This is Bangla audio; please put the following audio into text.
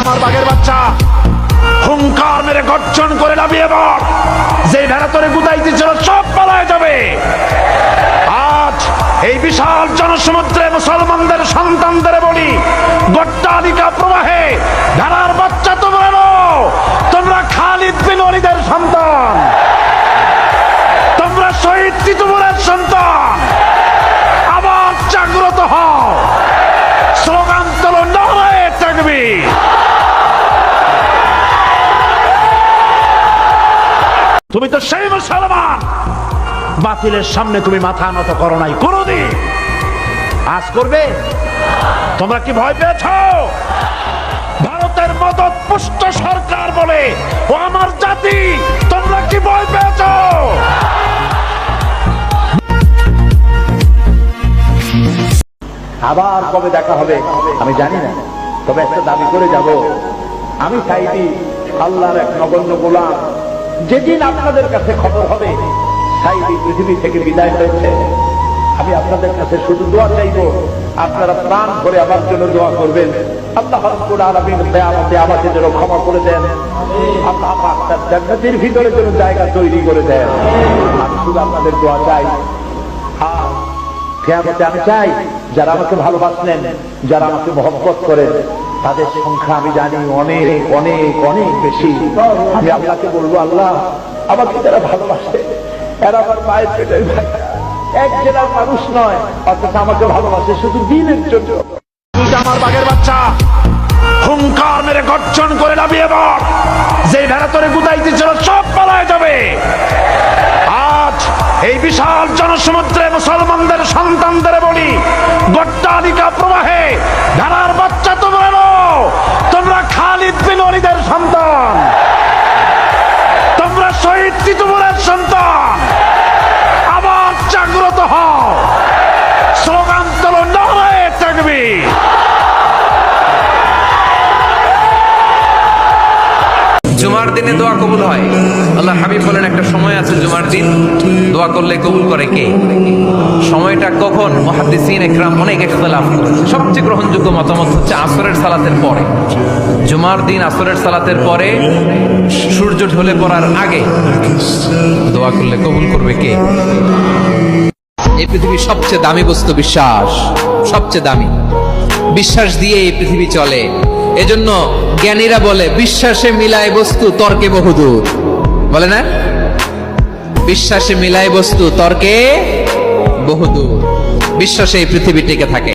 আমার বাঘের বাচ্চা, হুঙ্কার মেরে গর্জন করে লাফিয়ে পড়। যে ভেড়া তোরে গুতাইতেছিল সব পালায় যাবে। আজ এই বিশাল জনসমুদ্রে মুসলমানদের সন্তানদের বলি, গট্টালিকা প্রবাহে ভেড়ার বাচ্চা তোমরা নও, তোমরা খালিদ বিন ওয়ালিদের সন্তান, তোমরা শহীদ তিতুমীরের সন্তান। আবার জাগ্রত হও, স্লোগান তোলো, নারায়ে তাকবীর। তুমি তো সেই মুসলমান, বাতিলের সামনে তুমি মাথা নত করো নাই কোনদিন, আজ করবে? তোমরা কি ভয় পেয়েছ? ভারতের মদত পুষ্ট সরকার বলে ও আমার জাতি, তোমরা কি ভয় পেয়েছ? আবার কবে দেখা হবে আমি জানি না, তবে একটা দাবি করে যাব, আমি চাইবি আল্লাহর এক নগণ্য গোলাম। যেদিন আপনাদের কাছে খবর হবে সাইদি পৃথিবী থেকে বিদায় হয়েছে, আমি আপনাদের কাছে শুধু দোয়া চাইব, আপনারা প্রাণ ভরে আমার জন্য দোয়া করবেন। আল্লাহ রাব্বুল আলামিন কিয়ামতে আমাকে যেন ক্ষমা করে দেন, আল্লাহ পাক তার জান্নাতের ভিতরে যেন জায়গা তৈরি করে দেন। আমি শুধু আপনাদের দোয়া চাই। আর কিয়ামতে আমি চাই যারা আমাকে ভালোবাসলেন, যারা আমাকে মহব্বত করেন, তাদের সংখ্যা আমি জানি অনেক অনেক অনেক বেশি। আমি আল্লাহকে বলবো, আল্লাহ আমাকে যারা ভালোবাসে এরা আমার মায়ের পেটের ভাই, এক জেলার মানুষ নয়, অথচ আমাকে ভালোবাসে শুধু দিনের জন্য। আমার বাঘের বাচ্চা, হুঙ্কার মেরে গর্জন করে লাফিয়ে পড়। যে ভেড়া তোরে গুতাইতেছিল সব পালায় যাবে। আজ এই বিশাল জনসমুদ্রে মুসলমানদের সন্তানদের বলি, গট্টালিকা প্রবাহে ভেড়ার বাচ্চা তোমরা নও, তোমরা খালিদ বিন ওয়ালিদের সন্তান, তোমরা শহীদ তিতুমীরের সন্তান। আবার জাগ্রত হও, স্লোগান তোলো, নারায়ে তাকবীর। জুমার দিনে দোয়া কবুল হয়। আল্লাহ হাবিব বলেন একটা সময় আছে জুমার দিন দোয়া করলে কবুল করে কে? সময়টা কখন? মুহাদ্দিসিন ইকরাম অনেক ইখতিলাফ করেছে। সবচেয়ে গ্রহণযোগ্য মতামত হচ্ছে আসরের সালাতের পরে। জুমার দিন আসরের সালাতের পরে সূর্য ঢলে পড়ার আগে দোয়া করলে কবুল করবে কে? এই পৃথিবীর সবচেয়ে দামি বস্তু বিশ্বাস, সবচেয়ে দামি। বিশ্বাস দিয়ে এই পৃথিবী চলে। এজন্য জ্ঞানীরা বলে বিশ্বাসে মিলায় বস্তু, তর্কে বহুদূর। বলে না? বিশ্বাসে মিলায় বস্তু, তর্কে বহুদূর। বিশ্বাসে এই পৃথিবী টিকে থাকে।